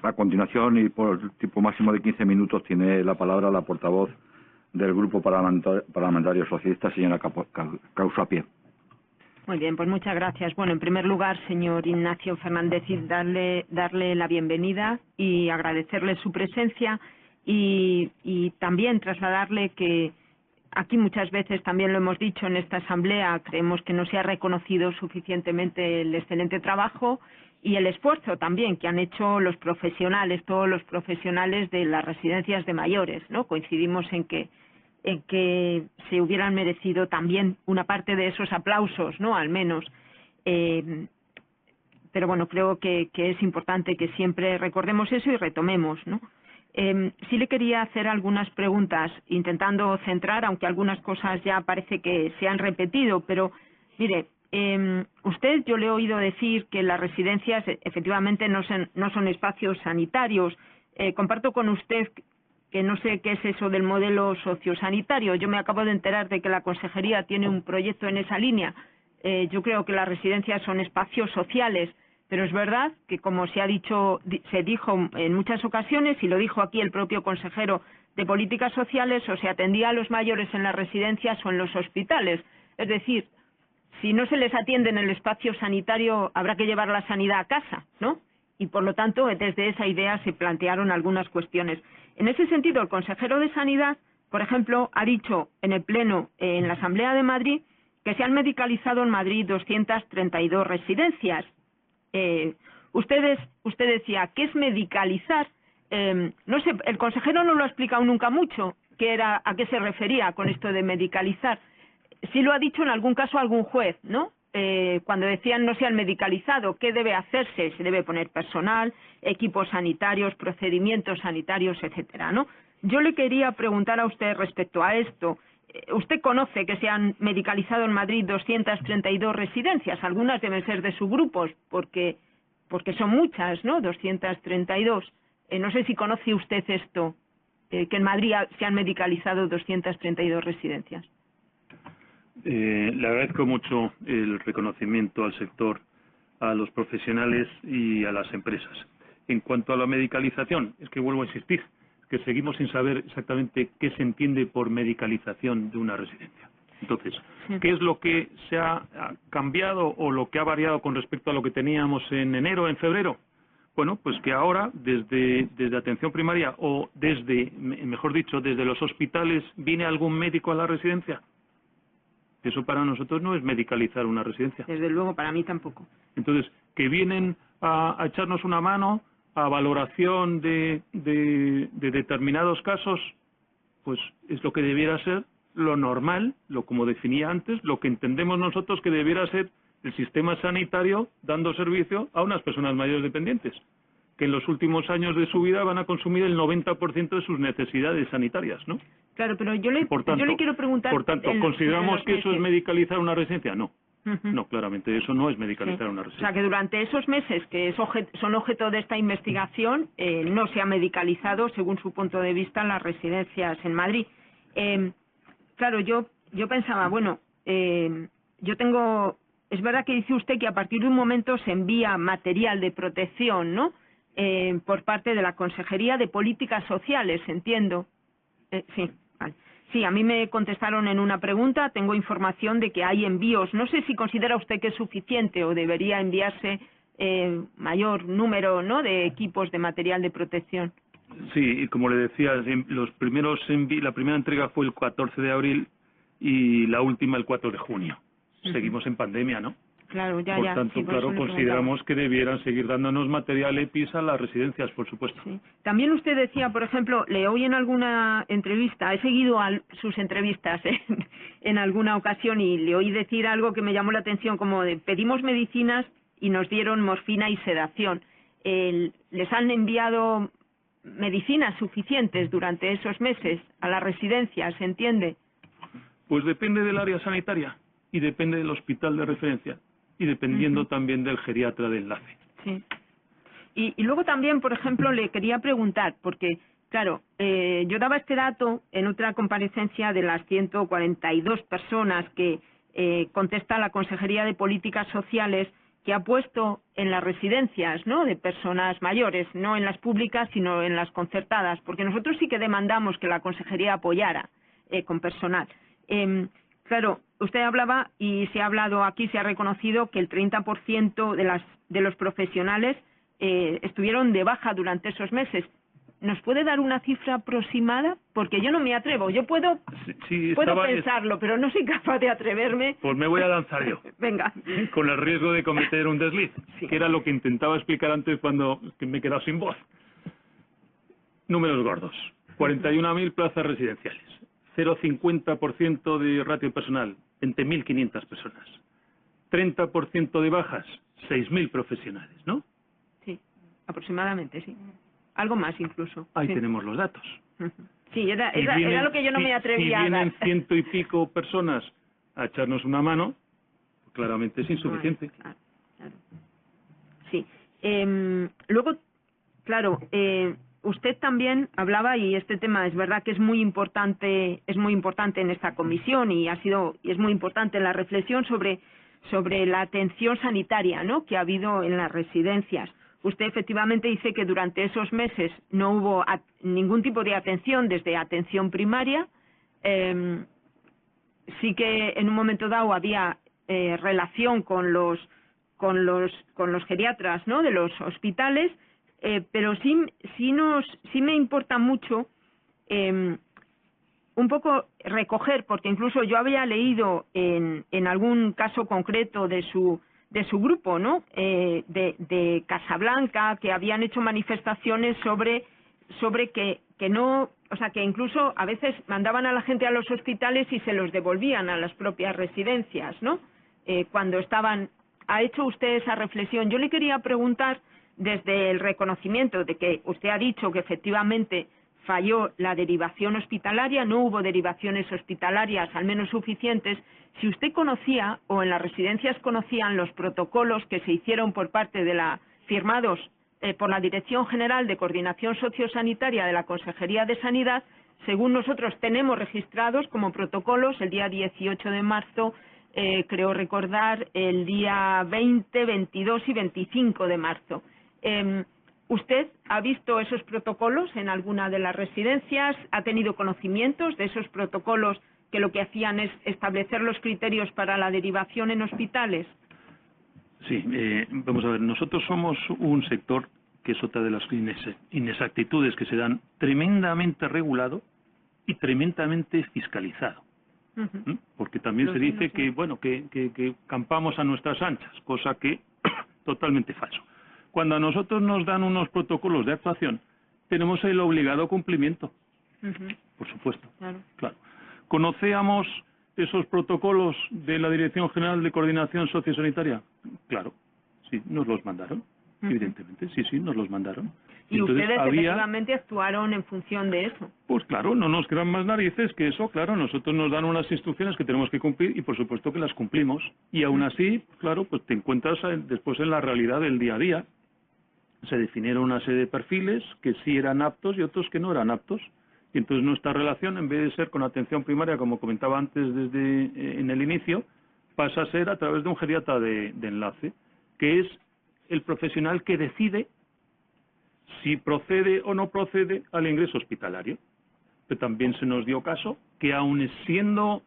A continuación, y por tiempo máximo de 15 minutos, tiene la palabra la portavoz del Grupo Parlamentario Socialista, señora Causapié. Muy bien, pues muchas gracias. Bueno, en primer lugar, señor Ignacio Fernández, darle la bienvenida y agradecerle su presencia y también trasladarle que aquí muchas veces también lo hemos dicho en esta asamblea, creemos que no se ha reconocido suficientemente el excelente trabajo y el esfuerzo también que han hecho los profesionales, todos los profesionales de las residencias de mayores, ¿no? Coincidimos en que se hubieran merecido también una parte de esos aplausos, ¿no? Al menos. Pero bueno, creo que es importante que siempre recordemos eso y retomemos, ¿no? Sí le quería hacer algunas preguntas, intentando centrar, aunque algunas cosas ya parece que se han repetido, pero mire, usted, yo le he oído decir que las residencias efectivamente no son espacios sanitarios. Comparto con usted que no sé qué es eso del modelo sociosanitario. Yo me acabo de enterar de que la Consejería tiene un proyecto en esa línea. Yo creo que las residencias son espacios sociales, pero es verdad que, como se dijo en muchas ocasiones, y lo dijo aquí el propio consejero de Políticas Sociales, o se atendía a los mayores en las residencias o en los hospitales. Es decir, si no se les atiende en el espacio sanitario, habrá que llevar la sanidad a casa, ¿no? Y, por lo tanto, desde esa idea se plantearon algunas cuestiones. En ese sentido, el consejero de Sanidad, por ejemplo, ha dicho en el Pleno, en la Asamblea de Madrid, que se han medicalizado en Madrid 232 residencias. Usted decía, ¿qué es medicalizar? No sé, el consejero no lo ha explicado nunca mucho, a qué se refería con esto de medicalizar. Sí lo ha dicho en algún caso algún juez, ¿no? Cuando decían no se han medicalizado, ¿qué debe hacerse? Se debe poner personal, equipos sanitarios, procedimientos sanitarios, etcétera, ¿no? Yo le quería preguntar a usted respecto a esto. Usted conoce que se han medicalizado en Madrid 232 residencias, algunas deben ser de subgrupos, porque son muchas, ¿no? 232. No sé si conoce usted esto, que en Madrid se han medicalizado 232 residencias. Le agradezco mucho el reconocimiento al sector, a los profesionales y a las empresas. En cuanto a la medicalización, es que vuelvo a insistir, que seguimos sin saber exactamente qué se entiende por medicalización de una residencia. Entonces, ¿qué es lo que se ha cambiado o lo que ha variado con respecto a lo que teníamos en enero, en febrero? Bueno, pues que ahora, desde atención primaria o mejor dicho, desde los hospitales, ¿viene algún médico a la residencia? Eso para nosotros no es medicalizar una residencia. Desde luego, para mí tampoco. Entonces, que vienen a echarnos una mano a valoración de determinados casos, pues es lo que debiera ser lo normal, como definía antes, lo que entendemos nosotros que debiera ser el sistema sanitario dando servicio a unas personas mayores dependientes, que en los últimos años de su vida van a consumir el 90% de sus necesidades sanitarias, ¿no? Claro, pero yo le quiero preguntar... Por tanto, ¿consideramos que eso es medicalizar una residencia? No. No, claramente eso no es medicalizar una residencia. O sea, que durante esos meses que son objeto de esta investigación, no se ha medicalizado, según su punto de vista, las residencias en Madrid. Claro, yo pensaba, bueno, es verdad que dice usted que a partir de un momento se envía material de protección, ¿no? Por parte de la Consejería de Políticas Sociales, entiendo. Sí, vale. Sí, a mí me contestaron en una pregunta, tengo información de que hay envíos. No sé si considera usted que es suficiente o debería enviarse mayor número, ¿no?, de equipos de material de protección. Sí, y como le decía, la primera entrega fue el 14 de abril y la última el 4 de junio. Seguimos en pandemia, ¿no? Claro, por tanto, claro, consideramos que debieran seguir dándonos material EPIs a las residencias, por supuesto. Sí. También usted decía, por ejemplo, le oí en alguna entrevista, he seguido sus entrevistas en alguna ocasión y le oí decir algo que me llamó la atención, como de pedimos medicinas y nos dieron morfina y sedación. ¿Les han enviado medicinas suficientes durante esos meses a las residencias, se entiende? Pues depende del área sanitaria y depende del hospital de referencia. Y dependiendo también del geriatra de enlace. Sí. Y luego también, por ejemplo, le quería preguntar, porque, claro, yo daba este dato en otra comparecencia de las 142 personas que contesta la Consejería de Políticas Sociales que ha puesto en las residencias, ¿no?, de personas mayores, no en las públicas, sino en las concertadas, porque nosotros sí que demandamos que la Consejería apoyara con personal. Claro, usted hablaba, y se ha hablado aquí, se ha reconocido que el 30% de los profesionales estuvieron de baja durante esos meses. ¿Nos puede dar una cifra aproximada? Porque yo no me atrevo. Yo puedo pensarlo, pero no soy capaz de atreverme. Pues me voy a lanzar yo. Venga. Con el riesgo de cometer un desliz, sí, que era lo que intentaba explicar antes cuando me he quedado sin voz. Números gordos. 41.000 plazas residenciales. 0,50% de ratio personal. 20.500 personas. 30% de bajas. 6.000 profesionales, ¿no? Sí, aproximadamente, sí. Algo más incluso. Ahí sí. Tenemos los datos. Sí, era lo que yo no me atrevía a dar. Si vienen 100 y pico personas a echarnos una mano, pues claramente es insuficiente. Claro. Sí. Luego, claro, usted también hablaba, y este tema es verdad que es muy importante en esta comisión, y es muy importante la reflexión sobre la atención sanitaria, ¿no?, que ha habido en las residencias. Usted efectivamente dice que durante esos meses no hubo ningún tipo de atención, desde atención primaria. Sí que en un momento dado había relación con los geriatras, ¿no?, de los hospitales, pero sí me importa mucho un poco recoger, porque incluso yo había leído en algún caso concreto de su grupo, ¿no?, de Casablanca, que habían hecho manifestaciones sobre que no, o sea, que incluso a veces mandaban a la gente a los hospitales y se los devolvían a las propias residencias, ¿no?, cuando estaban. ¿Ha hecho usted esa reflexión? Yo le quería preguntar, desde el reconocimiento de que usted ha dicho que efectivamente falló la derivación hospitalaria, no hubo derivaciones hospitalarias al menos suficientes, si usted conocía, o en las residencias conocían, los protocolos que se hicieron firmados por la Dirección General de Coordinación Sociosanitaria de la Consejería de Sanidad, según nosotros tenemos registrados como protocolos el día 18 de marzo, creo recordar, el día 20, 22 y 25 de marzo. ¿Usted ha visto esos protocolos en alguna de las residencias? ¿Ha tenido conocimientos de esos protocolos que lo que hacían es establecer los criterios para la derivación en hospitales? Sí, vamos a ver, nosotros somos un sector que es otra de las inexactitudes que se dan, tremendamente regulado y tremendamente fiscalizado. Porque también se dice que, bueno, que campamos a nuestras anchas, cosa que totalmente falso. Cuando a nosotros nos dan unos protocolos de actuación, tenemos el obligado cumplimiento, por supuesto. Claro. ¿Conocíamos esos protocolos de la Dirección General de Coordinación Sociosanitaria? Claro, sí, nos los mandaron, evidentemente, sí, nos los mandaron. ¿Y ustedes efectivamente actuaron en función de eso? Pues claro, no nos quedan más narices que eso, claro, nosotros nos dan unas instrucciones que tenemos que cumplir y por supuesto que las cumplimos. Y aún así, claro, pues te encuentras después en la realidad del día a día. Se definieron una serie de perfiles que sí eran aptos y otros que no eran aptos. Y entonces nuestra relación, en vez de ser con atención primaria, como comentaba antes en el inicio, pasa a ser a través de un geriatra de enlace, que es el profesional que decide si procede o no procede al ingreso hospitalario. Pero también se nos dio caso que, aun siendo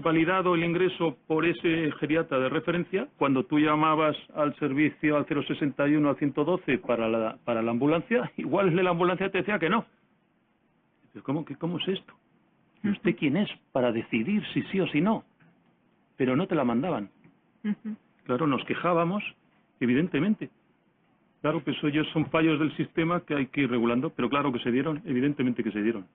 validado el ingreso por ese geriatra de referencia, cuando tú llamabas al servicio al 061 al 112 para la ambulancia, igual el de la ambulancia te decía que no. ¿Cómo es esto? ¿Y usted quién es para decidir si sí o si no? Pero no te la mandaban. Claro, nos quejábamos, evidentemente. Claro que ellos son fallos del sistema que hay que ir regulando, pero claro que se dieron, evidentemente que se dieron.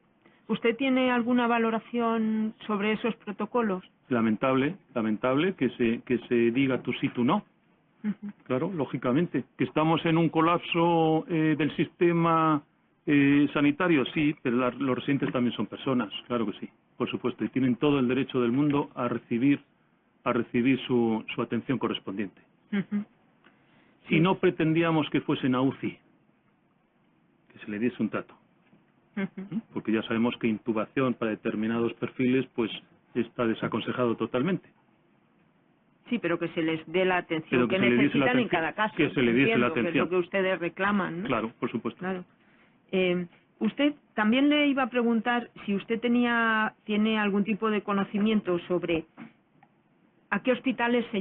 ¿Usted tiene alguna valoración sobre esos protocolos? Lamentable que se diga tú sí, tú no. Claro, lógicamente. ¿Que estamos en un colapso del sistema sanitario? Sí, pero los residentes también son personas, claro que sí, por supuesto, y tienen todo el derecho del mundo a recibir su atención correspondiente. Y no pretendíamos que fuesen a UCI, que se le diese un trato. Porque ya sabemos que intubación para determinados perfiles pues está desaconsejado totalmente. Sí, pero que se les dé la atención que se le diese la necesitan en atención, cada caso. que se le diese la Entiendo que es atención. lo que ustedes reclaman, ¿no? Claro, por supuesto. Claro. Usted también le iba a preguntar si usted tiene algún tipo de conocimiento sobre a qué hospitales se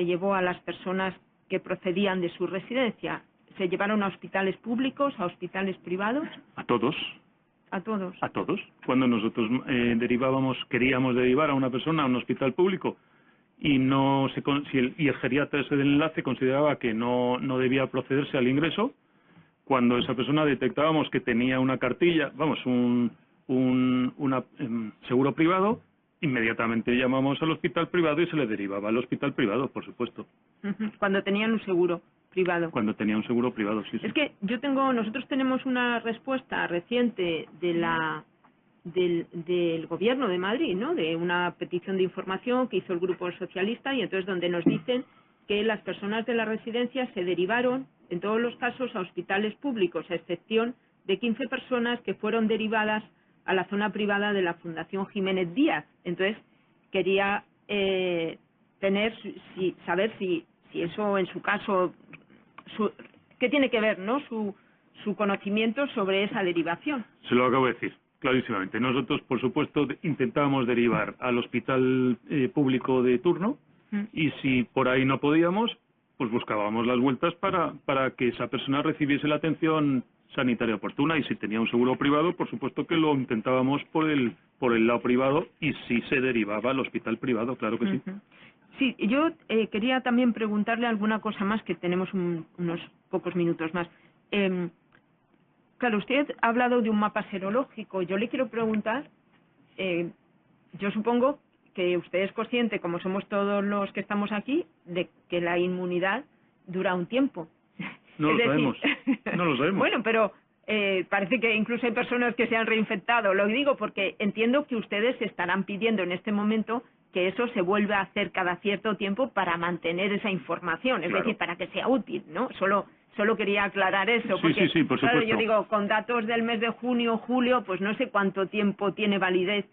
llevó a las personas que procedían de su residencia. ¿Se llevaron a hospitales públicos, a hospitales privados? A todos. A todos. A todos. Cuando nosotros queríamos derivar a una persona a un hospital público y el geriatra ese del enlace consideraba que no debía procederse al ingreso, cuando esa persona detectábamos que tenía una cartilla, un seguro privado, inmediatamente llamamos al hospital privado y se le derivaba al hospital privado, por supuesto. Cuando tenían un seguro privado. Cuando tenía un seguro privado, sí. Es que nosotros tenemos una respuesta reciente del Gobierno de Madrid, ¿no? De una petición de información que hizo el Grupo Socialista, y entonces donde nos dicen que las personas de la residencia se derivaron en todos los casos a hospitales públicos, a excepción de 15 personas que fueron derivadas a la zona privada de la Fundación Jiménez Díaz. Entonces quería saber si eso en su caso, ¿qué tiene que ver, no, su conocimiento sobre esa derivación? Se lo acabo de decir clarísimamente. Nosotros, por supuesto, intentábamos derivar al hospital público de turno, y si por ahí no podíamos, pues buscábamos las vueltas para que esa persona recibiese la atención sanitaria oportuna, y si tenía un seguro privado, por supuesto que lo intentábamos por el lado privado, y si se derivaba al hospital privado, claro que sí. Sí, yo quería también preguntarle alguna cosa más, que tenemos unos pocos minutos más. Claro, usted ha hablado de un mapa serológico. Yo le quiero preguntar, yo supongo que usted es consciente, como somos todos los que estamos aquí, de que la inmunidad dura un tiempo. No lo sabemos. No lo sabemos. Bueno, pero parece que incluso hay personas que se han reinfectado. Lo digo porque entiendo que ustedes estarán pidiendo en este momento que eso se vuelva a hacer cada cierto tiempo para mantener esa información, es decir, para que sea útil, ¿no? Solo quería aclarar eso, porque sí, por claro, supuesto. yo digo, con datos del mes de junio, julio, pues no sé cuánto tiempo tiene validez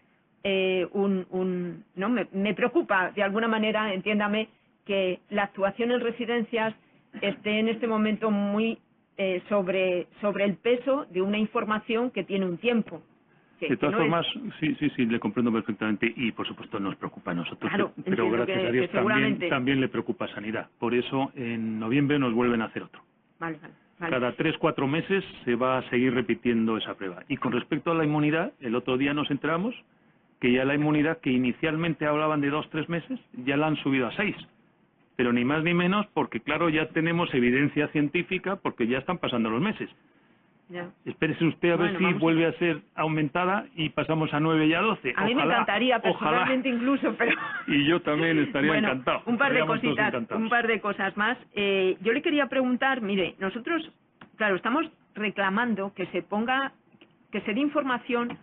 ¿no? Me preocupa, de alguna manera, entiéndame, que la actuación en residencias esté en este momento muy sobre el peso de una información que tiene un tiempo. De todas formas, sí, le comprendo perfectamente, y por supuesto nos preocupa a nosotros, claro, pero gracias a Dios también le preocupa Sanidad. Por eso en noviembre nos vuelven a hacer otro. Vale. Cada 3-4 meses se va a seguir repitiendo esa prueba. Y con respecto a la inmunidad, el otro día nos enteramos que ya la inmunidad, que inicialmente hablaban de 2-3 meses, ya la han subido a 6. Pero ni más ni menos, porque claro, ya tenemos evidencia científica, porque ya están pasando los meses. Ya. Espérese usted a ver si vuelve a ser aumentada y pasamos a 9 y a 12. A mí me encantaría, personalmente incluso, pero... Y yo también estaría encantado. Un par de cosas más. Yo le quería preguntar, mire, nosotros, claro, estamos reclamando que se dé información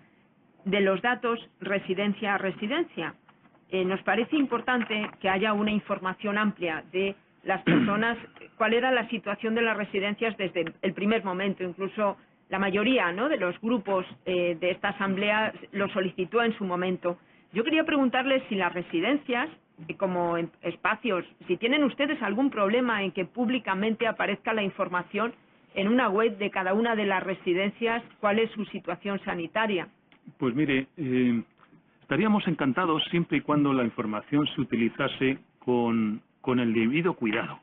de los datos residencia a residencia. Nos parece importante que haya una información amplia de las personas, cuál era la situación de las residencias desde el primer momento. Incluso la mayoría, ¿no?, de los grupos de esta asamblea lo solicitó en su momento. Yo quería preguntarles si las residencias, como espacios, si tienen ustedes algún problema en que públicamente aparezca la información en una web de cada una de las residencias, cuál es su situación sanitaria. Pues mire, estaríamos encantados siempre y cuando la información se utilizase con el debido cuidado.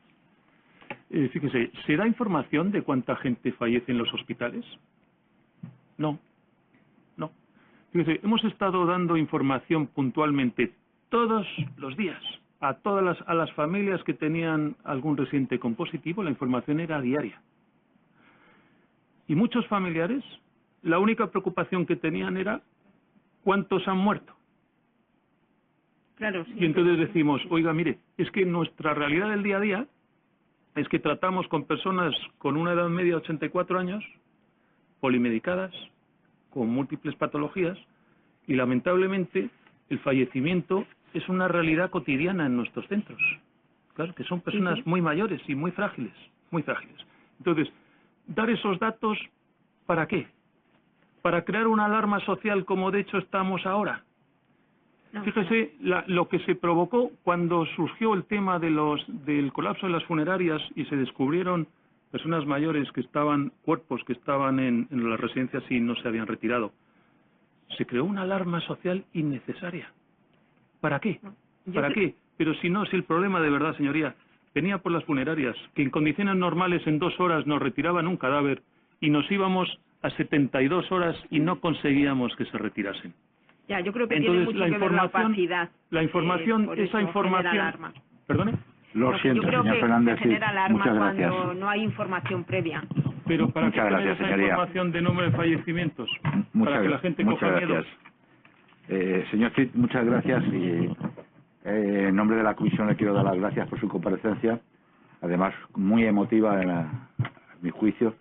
Fíjese, ¿se da información de cuánta gente fallece en los hospitales? No. Fíjese, hemos estado dando información puntualmente todos los días a las familias que tenían algún residente con positivo. La información era diaria. Y muchos familiares, la única preocupación que tenían era cuántos han muerto. Claro, sí. Y entonces decimos, oiga, mire, es que nuestra realidad del día a día es que tratamos con personas con una edad media de 84 años, polimedicadas, con múltiples patologías, y lamentablemente el fallecimiento es una realidad cotidiana en nuestros centros. Claro, que son personas muy mayores y muy frágiles, muy frágiles. Entonces, dar esos datos, ¿para qué? ¿Para crear una alarma social como de hecho estamos ahora? No, Fíjese lo que se provocó cuando surgió el tema del colapso de las funerarias y se descubrieron personas mayores cuerpos que estaban en las residencias y no se habían retirado. Se creó una alarma social innecesaria. ¿Para qué? ¿Para qué? Pero si el problema de verdad, señoría, venía por las funerarias, que en condiciones normales en 2 horas nos retiraban un cadáver y nos íbamos a 72 horas y no conseguíamos que se retirasen. Ya, yo creo que Entonces, tiene mucho que ver la opacidad. La información, esa información... ¿Perdone? Lo siento, yo creo señor que Fernández. se genera alarma Muchas gracias. cuando no hay información previa. Pero ¿para Muchas qué gracias, tener esa señoría. información de número de fallecimientos? Para que la gente coja miedo. Señor Cid, muchas gracias y en nombre de la comisión le quiero dar las gracias por su comparecencia, además muy emotiva a mi juicio,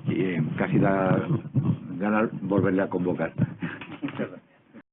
y casi da ganas volverle a convocar.